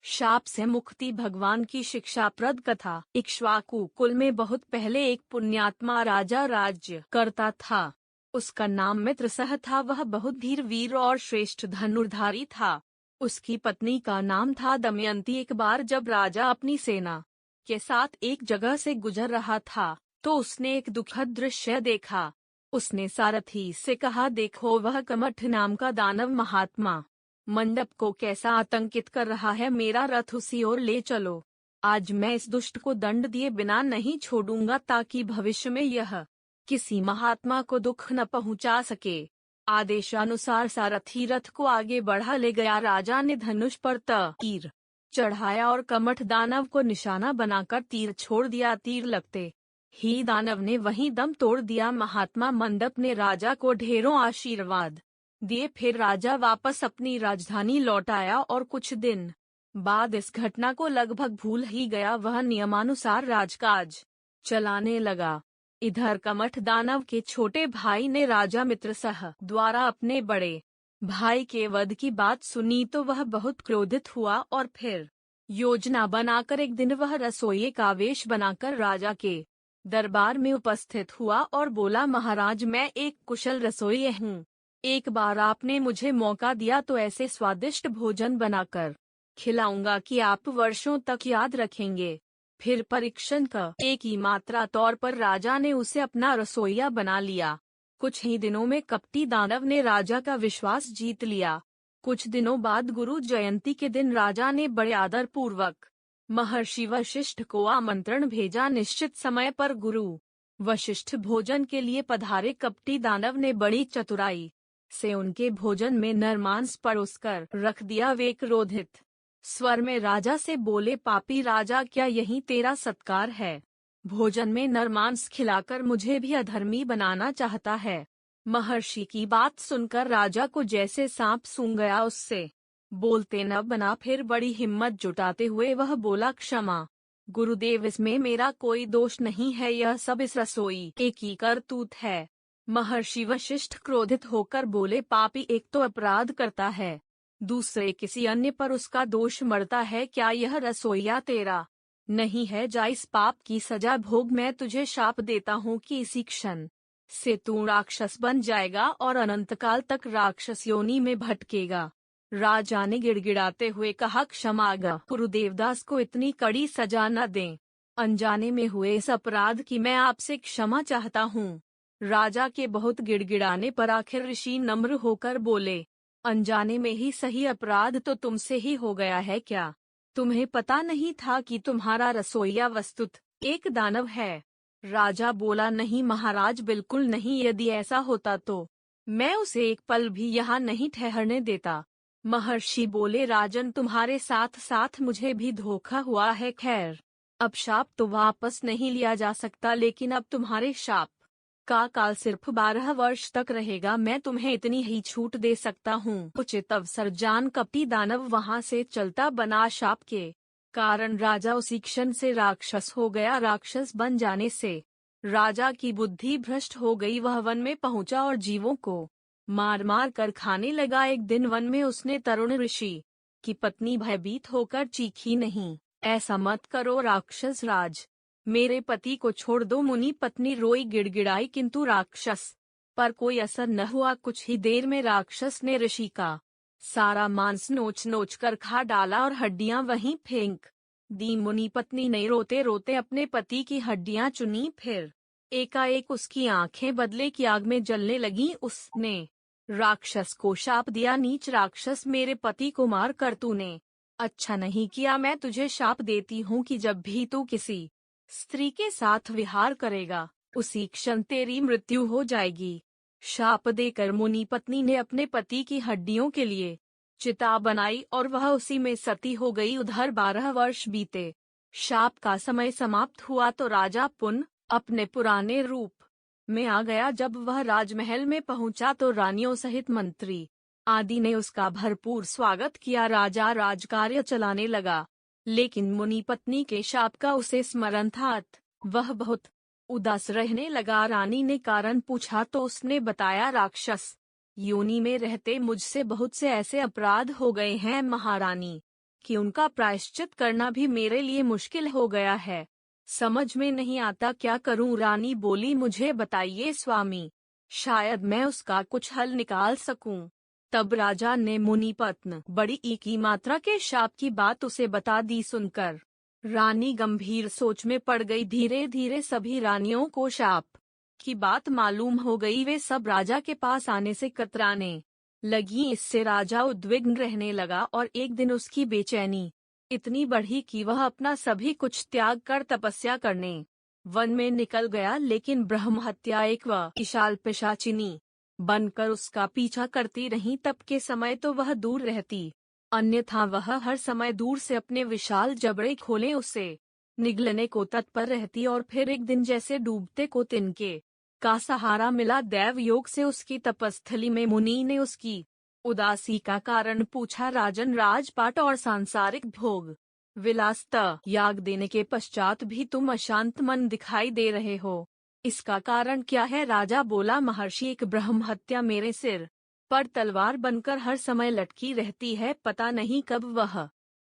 शाप से मुक्ति भगवान की शिक्षाप्रद कथा। इक्ष्वाकु कुल में बहुत पहले एक पुण्यात्मा राजा राज्य करता था। उसका नाम मित्रसह था। वह बहुत धीर वीर और श्रेष्ठ धनुर्धारी था। उसकी पत्नी का नाम था दमयंती। एक बार जब राजा अपनी सेना के साथ एक जगह से गुजर रहा था तो उसने एक दुखद दृश्य देखा। उसने सारथी से कहा, देखो वह कमठ नाम का दानव महात्मा मंडप को कैसा आतंकित कर रहा है। मेरा रथ उसी ओर ले चलो। आज मैं इस दुष्ट को दंड दिए बिना नहीं छोड़ूंगा ताकि भविष्य में यह किसी महात्मा को दुख न पहुंचा सके। आदेशानुसार सारथी रथ को आगे बढ़ा ले गया। राजा ने धनुष पर तीर चढ़ाया और कमठ दानव को निशाना बनाकर तीर छोड़ दिया। तीर लगते ही दानव ने वहीं दम तोड़ दिया। महात्मा मंडप ने राजा को ढेरों आशीर्वाद दिए। फिर राजा वापस अपनी राजधानी लौट आया और कुछ दिन बाद इस घटना को लगभग भूल ही गया। वह नियमानुसार राजकाज चलाने लगा। इधर कमठ दानव के छोटे भाई ने राजा मित्रसह द्वारा अपने बड़े भाई के वध की बात सुनी तो वह बहुत क्रोधित हुआ और फिर योजना बनाकर एक दिन वह रसोइये का वेश बनाकर राजा के दरबार में उपस्थित हुआ और बोला, महाराज मैं एक कुशल रसोइया हूँ। एक बार आपने मुझे मौका दिया तो ऐसे स्वादिष्ट भोजन बनाकर खिलाऊंगा कि आप वर्षों तक याद रखेंगे। फिर परीक्षण का एक ही मात्रा तौर पर राजा ने उसे अपना रसोइया बना लिया। कुछ ही दिनों में कपटी दानव ने राजा का विश्वास जीत लिया। कुछ दिनों बाद गुरु जयंती के दिन राजा ने बड़े आदर पूर्वक महर्षि वशिष्ठ को आमंत्रण भेजा। निश्चित समय पर गुरु वशिष्ठ भोजन के लिए पधारे। कपटी दानव ने बड़ी चतुराई से उनके भोजन में नरमांस परोसकर रख दिया। वे क्रोधित स्वर में राजा से बोले, पापी राजा क्या यही तेरा सत्कार है? भोजन में नरमांस खिलाकर मुझे भी अधर्मी बनाना चाहता है। महर्षि की बात सुनकर राजा को जैसे सांप सूंघ गया। उससे बोलते न बना। फिर बड़ी हिम्मत जुटाते हुए वह बोला, क्षमा गुरुदेव, इसमें मेरा कोई दोष नहीं है। यह सब इस रसोई की करतूत है। महर्षि वशिष्ठ क्रोधित होकर बोले, पापी एक तो अपराध करता है, दूसरे किसी अन्य पर उसका दोष मरता है। क्या यह रसोइया तेरा नहीं है? जा इस पाप की सजा भोग। मैं तुझे शाप देता हूँ कि इसी क्षण से तू राक्षस बन जाएगा और अनंतकाल तक राक्षस योनि में भटकेगा। राजा ने गिड़गिड़ाते हुए कहा, क्षमा गुरु देवदास को इतनी कड़ी सजा न दें। अनजाने में हुए इस अपराध की मैं आपसे क्षमा चाहता हूँ। राजा के बहुत गिड़गिड़ाने पर आखिर ऋषि नम्र होकर बोले, अनजाने में ही सही, अपराध तो तुमसे ही हो गया है। क्या तुम्हें पता नहीं था कि तुम्हारा रसोइया वस्तुत एक दानव है? राजा बोला, नहीं महाराज, बिल्कुल नहीं। यदि ऐसा होता तो मैं उसे एक पल भी यहाँ नहीं ठहरने देता। महर्षि बोले, राजन तुम्हारे साथ साथ मुझे भी धोखा हुआ है। खैर अब शाप तो वापस नहीं लिया जा सकता, लेकिन अब तुम्हारे शाप का काल सिर्फ 12 वर्ष तक रहेगा। मैं तुम्हें इतनी ही छूट दे सकता हूँ। उचित अवसर जान कपटी दानव वहाँ से चलता बना। शाप के कारण राजा उसी क्षण से राक्षस हो गया। राक्षस बन जाने से राजा की बुद्धि भ्रष्ट हो गई। वह वन में पहुँचा और जीवों को मार मार कर खाने लगा। एक दिन वन में उसने तरुण ऋषि की पत्नी भयभीत होकर चीखी, नहीं ऐसा मत करो राक्षस राज, मेरे पति को छोड़ दो। मुनि पत्नी रोई गिड़गिड़ाई, किंतु राक्षस पर कोई असर न हुआ। कुछ ही देर में राक्षस ने ऋषि का सारा मांस नोच नोच कर खा डाला और हड्डियां वहीं फेंक दी। मुनि पत्नी ने रोते रोते अपने पति की हड्डियां चुनी। फिर एकाएक उसकी आंखें बदले की आग में जलने लगीं। उसने राक्षस को शाप दिया, नीच राक्षस, मेरे पति को मार कर तूने अच्छा नहीं किया। मैं तुझे शाप देती हूँ कि जब भी तू किसी स्त्री के साथ विहार करेगा उसी क्षण तेरी मृत्यु हो जाएगी। शाप देकर मुनि पत्नी ने अपने पति की हड्डियों के लिए चिता बनाई और वह उसी में सती हो गई। उधर 12 वर्ष बीते। शाप का समय समाप्त हुआ तो राजा पुनः अपने पुराने रूप में आ गया। जब वह राजमहल में पहुंचा तो रानियों सहित मंत्री आदि ने उसका भरपूर स्वागत किया। राजा राजकार्य चलाने लगा, लेकिन मुनि पत्नी के शाप का उसे स्मरण था। वह बहुत उदास रहने लगा। रानी ने कारण पूछा तो उसने बताया, राक्षस योनि में रहते मुझसे बहुत से ऐसे अपराध हो गए हैं महारानी कि उनका प्रायश्चित करना भी मेरे लिए मुश्किल हो गया है। समझ में नहीं आता क्या करूं। रानी बोली, मुझे बताइए स्वामी, शायद मैं उसका कुछ हल निकाल सकूं। तब राजा ने मुनिपत्न बड़ी की मात्रा के शाप की बात उसे बता दी। सुनकर रानी गंभीर सोच में पड़ गई। धीरे धीरे सभी रानियों को शाप की बात मालूम हो गई। वे सब राजा के पास आने से कतराने लगी। इससे राजा उद्विग्न रहने लगा और एक दिन उसकी बेचैनी इतनी बढ़ी कि वह अपना सभी कुछ त्याग कर तपस्या करने वन में निकल गया। लेकिन ब्रह्म हत्या एक विशाल पिशाचिनी बनकर उसका पीछा करती रही। तब के समय तो वह दूर रहती, अन्यथा वह हर समय दूर से अपने विशाल जबड़े खोले उसे निगलने को तत्पर रहती। और फिर एक दिन जैसे डूबते को तिनके का सहारा मिला। दैव योग से उसकी तपस्थली में मुनि ने उसकी उदासी का कारण पूछा। राजन, राजपाट और सांसारिक भोग विलासता याग देने के पश्चात भी तुम अशांत मन दिखाई दे रहे हो, इसका कारण क्या है? राजा बोला, महर्षि, एक ब्रह्म हत्या मेरे सिर पर तलवार बनकर हर समय लटकी रहती है। पता नहीं कब वह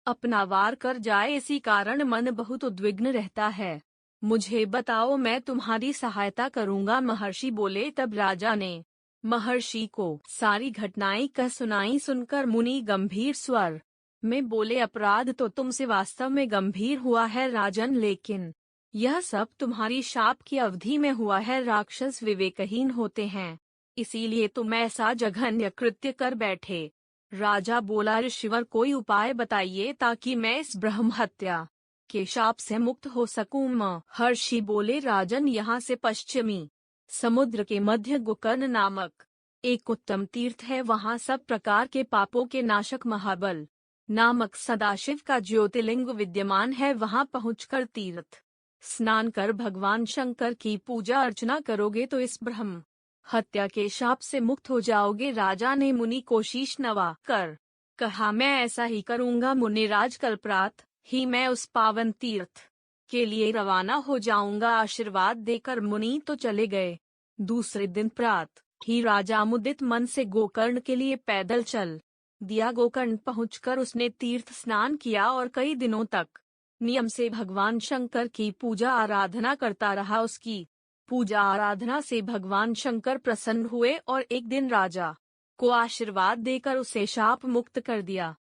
अपना वार कर जाए, इसी कारण मन बहुत उद्विग्न रहता है। मुझे बताओ, मैं तुम्हारी सहायता करूंगा। महर्षि बोले। तब राजा ने महर्षि को सारी घटनाएं कह सुनाई। सुनकर मुनि गंभीर स्वर में बोले, अपराध तो तुमसे वास्तव में गंभीर हुआ है राजन, लेकिन यह सब तुम्हारी शाप की अवधि में हुआ है। राक्षस विवेकहीन होते हैं, इसीलिए तुम ऐसा जघन्य कृत्य कर बैठे। राजा बोला, ऋषिवर, कोई उपाय बताइए ताकि मैं इस ब्रह्म हत्या के शाप से मुक्त हो सकूं। महर्षि बोले, राजन, यहाँ से पश्चिमी समुद्र के मध्य गोकर्ण नामक एक उत्तम तीर्थ है। वहाँ सब प्रकार के पापों के नाशक महाबल नामक सदाशिव का ज्योतिर्लिंग विद्यमान है। वहाँ पहुंचकर तीर्थ स्नान कर भगवान शंकर की पूजा अर्चना करोगे तो इस ब्रह्म हत्या के शाप से मुक्त हो जाओगे। राजा ने मुनि को शीश नवा कर कहा, मैं ऐसा ही करूंगा मुनिराज। कल प्रातः ही मैं उस पावन तीर्थ के लिए रवाना हो जाऊंगा। आशीर्वाद देकर मुनि तो चले गए। दूसरे दिन प्रातः ही राजा मुदित मन से गोकर्ण के लिए पैदल चल दिया। गोकर्ण पहुंचकर उसने तीर्थ स्नान किया और कई दिनों तक नियम से भगवान शंकर की पूजा आराधना करता रहा। उसकी पूजा आराधना से भगवान शंकर प्रसन्न हुए और एक दिन राजा को आशीर्वाद देकर उसे शाप मुक्त कर दिया।